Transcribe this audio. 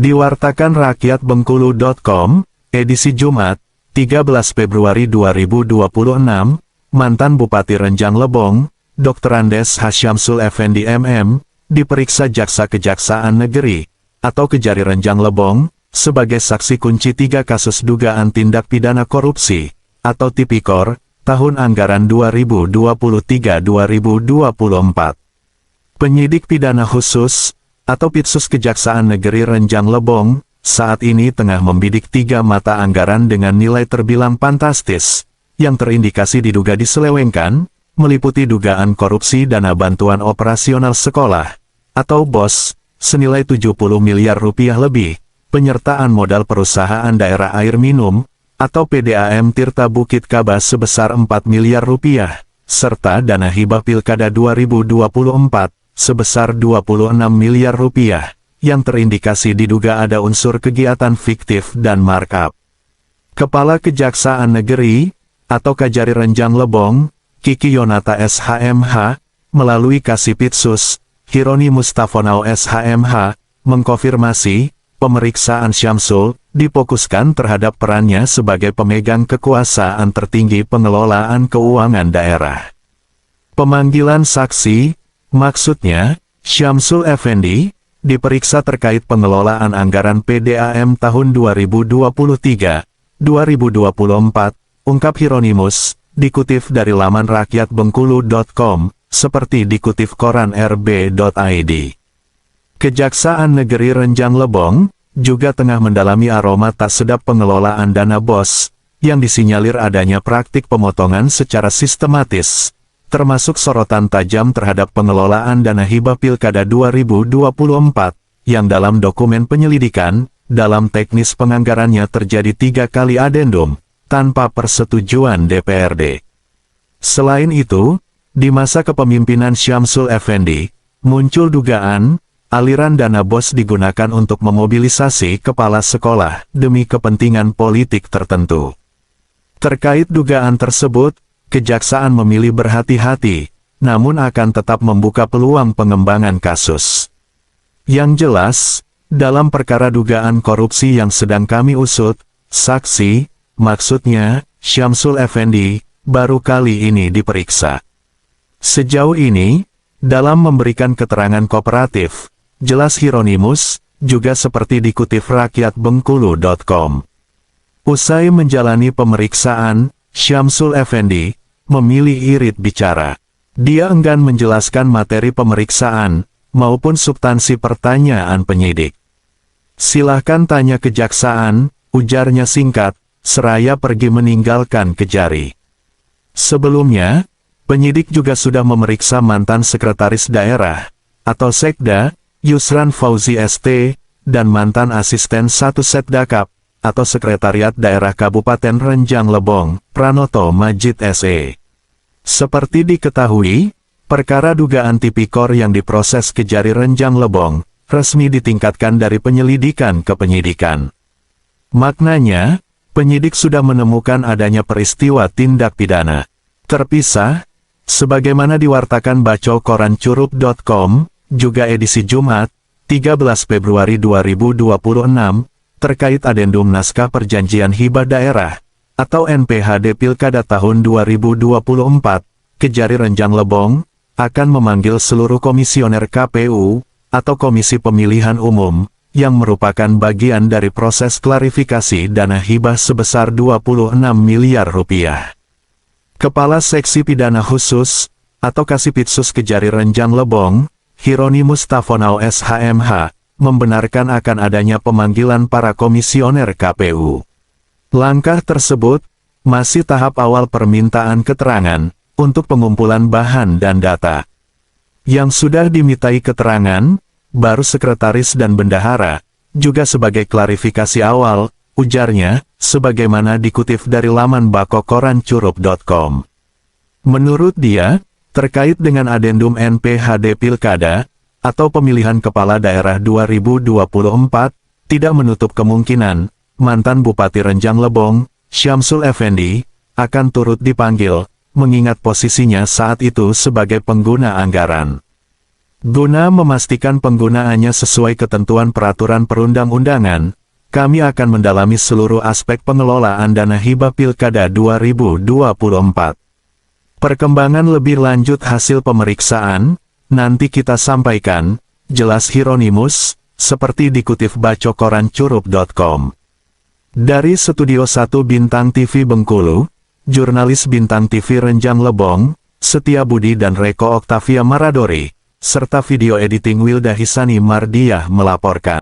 Diwartakan rakyatbengkulu.com, edisi Jumat, 13 Februari 2026, mantan Bupati Renjang Lebong, Dr. Andes H. Syamsul Effendi MM, diperiksa Jaksa Kejaksaan Negeri, atau Kejari Renjang Lebong, sebagai saksi kunci 3 kasus dugaan tindak pidana korupsi, atau Tipikor, tahun anggaran 2023-2024. Penyidik pidana khusus, atau Pitsus Kejaksaan Negeri Renjang Lebong, saat ini tengah membidik 3 mata anggaran dengan nilai terbilang fantastis, yang terindikasi diduga diselewengkan, meliputi dugaan korupsi dana bantuan operasional sekolah, atau BOS, senilai 70 miliar rupiah lebih, penyertaan modal perusahaan daerah air minum, atau PDAM Tirta Bukit Kaba sebesar 4 miliar rupiah, serta dana hibah Pilkada 2024, sebesar 26 miliar rupiah, yang terindikasi diduga ada unsur kegiatan fiktif dan markup. Kepala Kejaksaan Negeri, atau Kejari Renjang Lebong, Kiki Yonata SHMH, melalui Kasipitsus, Hironi Mustafonau SHMH, mengkonfirmasi, pemeriksaan Syamsul, difokuskan terhadap perannya sebagai pemegang kekuasaan tertinggi pengelolaan keuangan daerah. Pemanggilan saksi, maksudnya, Syamsul Effendi, diperiksa terkait pengelolaan anggaran PDAM tahun 2023-2024, ungkap Hieronimus, dikutip dari laman rakyatbengkulu.com, seperti dikutip koran rb.id. Kejaksaan Negeri Renjang Lebong, juga tengah mendalami aroma tak sedap pengelolaan dana BOS, yang disinyalir adanya praktik pemotongan secara sistematis, termasuk sorotan tajam terhadap pengelolaan dana hibah Pilkada 2024, yang dalam dokumen penyelidikan, dalam teknis penganggarannya terjadi 3 kali adendum, tanpa persetujuan DPRD. Selain itu, di masa kepemimpinan Syamsul Effendi, muncul dugaan, aliran dana BOS digunakan untuk memobilisasi kepala sekolah, demi kepentingan politik tertentu. Terkait dugaan tersebut, Kejaksaan memilih berhati-hati, namun akan tetap membuka peluang pengembangan kasus. Yang jelas, dalam perkara dugaan korupsi yang sedang kami usut, saksi, maksudnya, Syamsul Effendi, baru kali ini diperiksa. Sejauh ini, dalam memberikan keterangan kooperatif, jelas Hieronimus, juga seperti dikutip rakyatbengkulu.com. Usai menjalani pemeriksaan, Syamsul Effendi memilih irit bicara. Dia enggan menjelaskan materi pemeriksaan, maupun substansi pertanyaan penyidik. Silahkan tanya kejaksaan, ujarnya singkat, seraya pergi meninggalkan Kejari. Sebelumnya, penyidik juga sudah memeriksa mantan sekretaris daerah, atau Sekda, Yusran Fauzi ST, dan mantan asisten 1 Setdakap, atau Sekretariat Daerah Kabupaten Renjang Lebong, Pranoto Majid SE. Seperti diketahui, perkara dugaan Tipikor yang diproses Kejari Renjang Lebong, resmi ditingkatkan dari penyelidikan ke penyidikan. Maknanya, penyidik sudah menemukan adanya peristiwa tindak pidana terpisah, sebagaimana diwartakan bacokorancurup.com, juga edisi Jumat, 13 Februari 2026, terkait adendum naskah perjanjian hibah daerah, atau NPHD Pilkada tahun 2024, Kejari Renjang Lebong, akan memanggil seluruh komisioner KPU, atau Komisi Pemilihan Umum, yang merupakan bagian dari proses klarifikasi dana hibah sebesar 26 miliar rupiah. Kepala Seksi Pidana Khusus, atau Kasipitsus Kejari Renjang Lebong, Hironi Mustafonau SHMH, membenarkan akan adanya pemanggilan para komisioner KPU. Langkah tersebut masih tahap awal permintaan keterangan untuk pengumpulan bahan dan data. Yang sudah dimintai keterangan baru sekretaris dan bendahara, juga sebagai klarifikasi awal, ujarnya, sebagaimana dikutip dari laman bacokorancurup.com. Menurut dia, terkait dengan adendum NPHD Pilkada, atau pemilihan kepala daerah 2024, tidak menutup kemungkinan, mantan Bupati Renjang Lebong, Syamsul Effendi, akan turut dipanggil, mengingat posisinya saat itu sebagai pengguna anggaran. Guna memastikan penggunaannya sesuai ketentuan peraturan perundang-undangan, kami akan mendalami seluruh aspek pengelolaan dana hibah Pilkada 2024. Perkembangan lebih lanjut hasil pemeriksaan, nanti kita sampaikan, jelas Hieronymus, seperti dikutip bacokorancurup.com. Dari Studio 1 Bintang TV Bengkulu, jurnalis Bintang TV Renjang Lebong, Setia Budi dan Reko Oktavia Maradori, serta video editing Wilda Hisani Mardiah melaporkan.